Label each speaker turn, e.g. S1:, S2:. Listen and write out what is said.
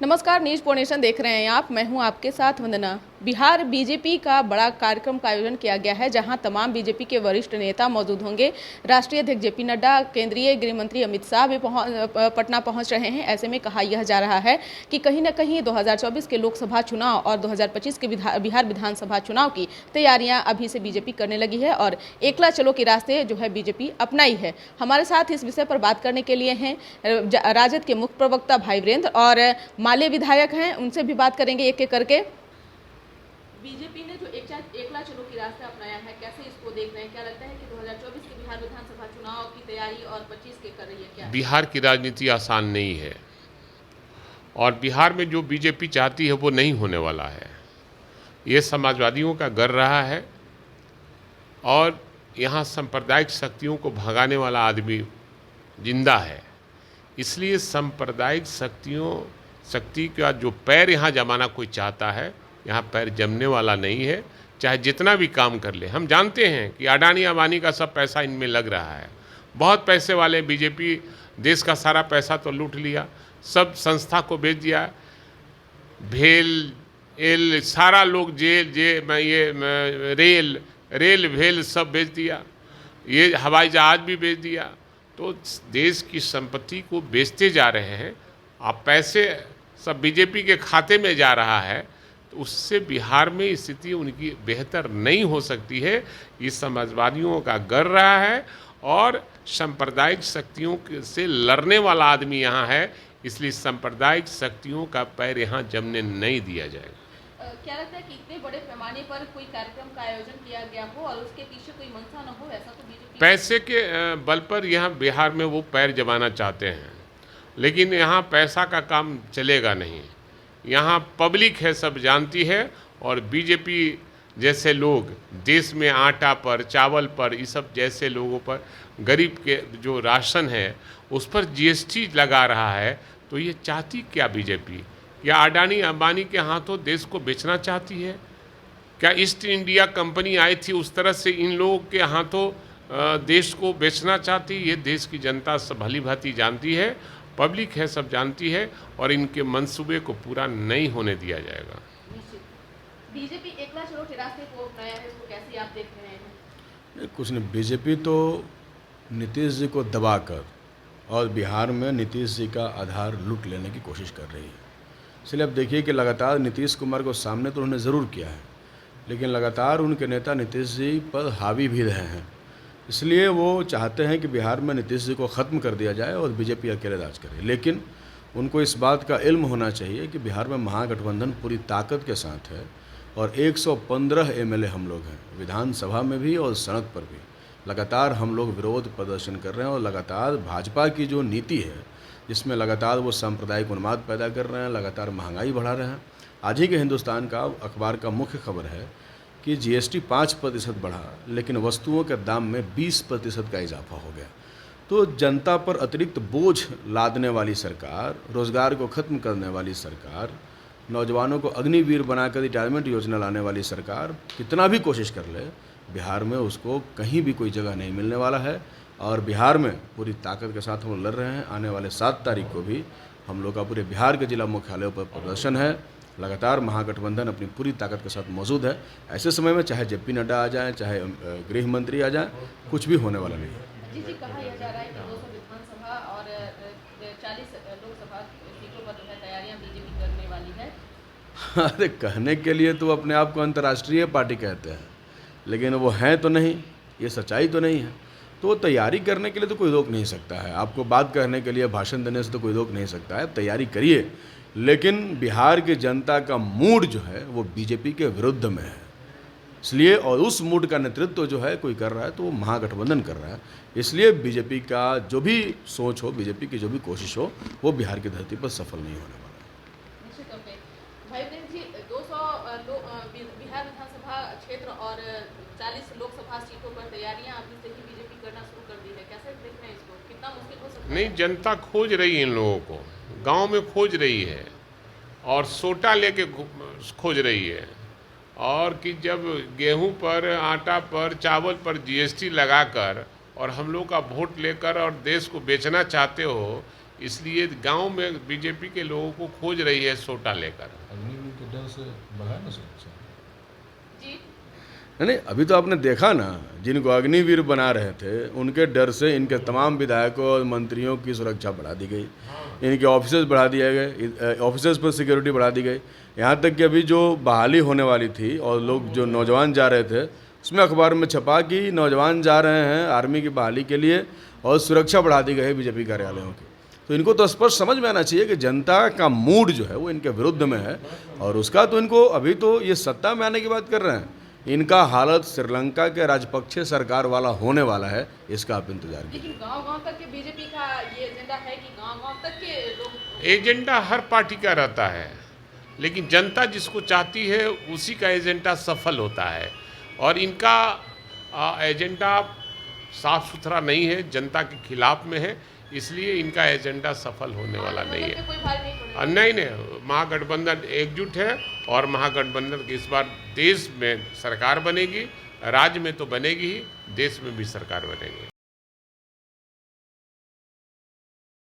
S1: नमस्कार, न्यूज पोनेशन देख रहे हैं आप। मैं हूं आपके साथ वंदना। बिहार बीजेपी का बड़ा कार्यक्रम का आयोजन किया गया है, जहां तमाम बीजेपी के वरिष्ठ नेता मौजूद होंगे। राष्ट्रीय अध्यक्ष जेपी नड्डा, केंद्रीय गृह मंत्री अमित शाह भी पटना पहुंच रहे हैं। ऐसे में कहा यह जा रहा है कि कहीं न कहीं 2024 के लोकसभा चुनाव और 2025 के बिहार विधानसभा चुनाव की तैयारियां अभी से बीजेपी करने लगी है और एकला चलो के रास्ते जो है बीजेपी अपनाई है। हमारे साथ इस विषय पर बात करने के लिए हैं राजद के मुख्य प्रवक्ता भाई वीरेंद्र और माले विधायक हैं, उनसे भी बात करेंगे एक एक करके। बीजेपी ने जो एकला चलो की रास्ता अपनाया है, कैसे इसको देख रहे हैं? क्या लगता है कि 2024 के बिहार विधानसभा चुनाव की तैयारी और 25 के कर रही है क्या?
S2: बिहार की राजनीति आसान नहीं है और बिहार में जो बीजेपी चाहती है वो नहीं होने वाला है। ये समाजवादियों का गर रहा है और यहाँ सांप्रदायिक शक्तियों को भगाने वाला आदमी जिंदा है। इसलिए सांप्रदायिक शक्ति का जो पैर यहाँ जमाना कोई चाहता है, यहाँ पैर जमने वाला नहीं है, चाहे जितना भी काम कर ले। हम जानते हैं कि अडानी अंबानी का सब पैसा इनमें लग रहा है। बहुत पैसे वाले बीजेपी देश का सारा पैसा तो लूट लिया, सब संस्था को बेच दिया, भेल सारा लोग रेल भेल सब बेच दिया, ये हवाई जहाज भी बेच दिया। तो देश की संपत्ति को बेचते जा रहे हैं। अब पैसे सब बीजेपी के खाते में जा रहा है, तो उससे बिहार में स्थिति उनकी बेहतर नहीं हो सकती है। ये समाजवादियों का गर रहा है और सांप्रदायिक शक्तियों से लड़ने वाला आदमी यहाँ है, इसलिए सांप्रदायिक शक्तियों का पैर यहाँ जमने नहीं दिया जाएगा।
S1: क्या लगता है कि इतने बड़े पैमाने पर कोई कार्यक्रम का आयोजन किया गया हो और उसके पीछे कोई मंशा न हो? ऐसा तो बीजेपी
S2: पैसे के बल पर यहाँ बिहार में वो पैर जमाना चाहते हैं, लेकिन यहाँ पैसा का काम चलेगा नहीं। यहाँ पब्लिक है, सब जानती है, और बीजेपी जैसे लोग देश में आटा पर, चावल पर, ये सब जैसे लोगों पर, गरीब के जो राशन है उस पर जीएसटी लगा रहा है। तो ये चाहती क्या बीजेपी? क्या अडानी अंबानी के हाथों देश को बेचना चाहती है? क्या ईस्ट इंडिया कंपनी आई थी उस तरह से इन लोगों के हाथों देश को बेचना चाहती? ये देश की जनता सब भली भांति जानती है, पब्लिक है, सब जानती है, और इनके मंसूबे को पूरा नहीं होने दिया जाएगा।
S1: बीजेपी एकला चलो के रास्ते को अपनाया है, इसको कैसे आप देख रहे हैं?
S3: कुछ नहीं, बीजेपी तो नीतीश जी को दबाकर और बिहार में नीतीश जी का आधार लूट लेने की कोशिश कर रही है। इसलिए अब देखिए कि लगातार नीतीश कुमार को सामने तो उन्होंने ज़रूर किया है, लेकिन लगातार उनके नेता नीतीश जी पर हावी भी रहे हैं। इसलिए वो चाहते हैं कि बिहार में नीतीश जी को ख़त्म कर दिया जाए और बीजेपी अकेले राज करे। लेकिन उनको इस बात का इल्म होना चाहिए कि बिहार में महागठबंधन पूरी ताकत के साथ है और 115 एमएलए हम लोग हैं, विधानसभा में भी और सड़क पर भी। लगातार हम लोग विरोध प्रदर्शन कर रहे हैं और लगातार भाजपा की जो नीति है, जिसमें लगातार वो सांप्रदायिक उन्माद पैदा कर रहे हैं, लगातार महंगाई बढ़ा रहे हैं। आज ही के हिंदुस्तान का अखबार का मुख्य खबर है कि जीएसटी 5% बढ़ा, लेकिन वस्तुओं के दाम में 20% का इजाफा हो गया। तो जनता पर अतिरिक्त बोझ लादने वाली सरकार, रोज़गार को ख़त्म करने वाली सरकार, नौजवानों को अग्निवीर बनाकर रिटायरमेंट योजना लाने वाली सरकार कितना भी कोशिश कर ले, बिहार में उसको कहीं भी कोई जगह नहीं मिलने वाला है। और बिहार में पूरी ताकत के साथ हम लड़ रहे हैं। आने वाले 7 तारीख को भी हम लोग का पूरे बिहार के जिला मुख्यालयों पर प्रदर्शन है। लगातार महागठबंधन अपनी पूरी ताकत के साथ मौजूद है। ऐसे समय में चाहे जेपी नड्डा आ जाएं, चाहे गृह मंत्री आ जाएं, कुछ भी होने वाला नहीं है।
S1: जी, कहा यह जा रहा है कि 200 विधानसभा और 40 लोकसभा सीटों पर जो है तैयारियां बीजेपी करने वाली है।
S3: अरे, कहने के लिए तो अपने आप को अंतर्राष्ट्रीय पार्टी कहते हैं, लेकिन वो हैं तो नहीं, ये सच्चाई तो नहीं है। तो तैयारी करने के लिए तो कोई रोक नहीं सकता है। आपको बात करने के लिए, भाषण देने से तो कोई रोक नहीं सकता है। तैयारी करिए, लेकिन बिहार की जनता का मूड जो है वो बीजेपी के विरुद्ध में है। इसलिए, और उस मूड का नेतृत्व जो है कोई कर रहा है तो वो महागठबंधन कर रहा है। इसलिए बीजेपी का जो भी सोच हो, बीजेपी की जो भी कोशिश हो, वो बिहार की धरती पर सफल नहीं होने वाला है।
S1: निश्चित तौर पे भाई वीरेंद्र जी, 200 बिहार विधानसभा क्षेत्र और 40 लोकसभा सीटों पर तैयारियां अभी से ही बीजेपी करना शुरू कर दी है। कैसे देख रहे हैं इसको? कितना मुश्किल हो सकता है?
S2: नहीं, जनता खोज रही है इन लोगों को, गांव में खोज रही है और सोटा लेके खोज रही है। और कि जब गेहूं पर, आटा पर, चावल पर जीएसटी लगाकर और हम लोग का वोट लेकर और देश को बेचना चाहते हो, इसलिए गांव में बीजेपी के लोगों को खोज रही है सोटा लेकर।
S3: अग्निवीर के डर से बढ़ा ना सुरक्षा।
S1: जी
S3: नहीं, अभी तो आपने देखा ना, जिनको अग्निवीर बना रहे थे उनके डर से इनके तमाम विधायकों और मंत्रियों की सुरक्षा बढ़ा दी गई, इनके ऑफिसेज बढ़ा दिए गए, ऑफिसेज पर सिक्योरिटी बढ़ा दी गई। यहाँ तक कि अभी जो बहाली होने वाली थी और लोग जो नौजवान जा रहे थे, उसमें अखबार में छपा कि नौजवान जा रहे हैं आर्मी की बहाली के लिए और सुरक्षा बढ़ा दी गई है बीजेपी कार्यालयों की। तो इनको तो स्पष्ट समझ में आना चाहिए कि जनता का मूड जो है वो इनके विरुद्ध में है, और उसका तो इनको अभी तो ये सत्ता में आने की बात कर रहे हैं, इनका हालत श्रीलंका के राजपक्षे सरकार वाला होने वाला है, इसका आप इंतजार कीजिए।
S1: लेकिन गांव-गांव तक के बीजेपी का ये एजेंडा है कि गांव-गांव तक के लोग
S2: एजेंडा हर पार्टी का रहता है, लेकिन जनता जिसको चाहती है उसी का एजेंडा सफल होता है। और इनका एजेंडा साफ सुथरा नहीं है, जनता के खिलाफ में है, इसलिए इनका एजेंडा सफल होने वाला नहीं है।
S1: कोई भारी नहीं पड़ेगा।
S2: नहीं, महागठबंधन एकजुट है और महागठबंधन की इस बार देश में सरकार बनेगी, राज्य में तो बनेगी ही, देश में भी सरकार बनेगी।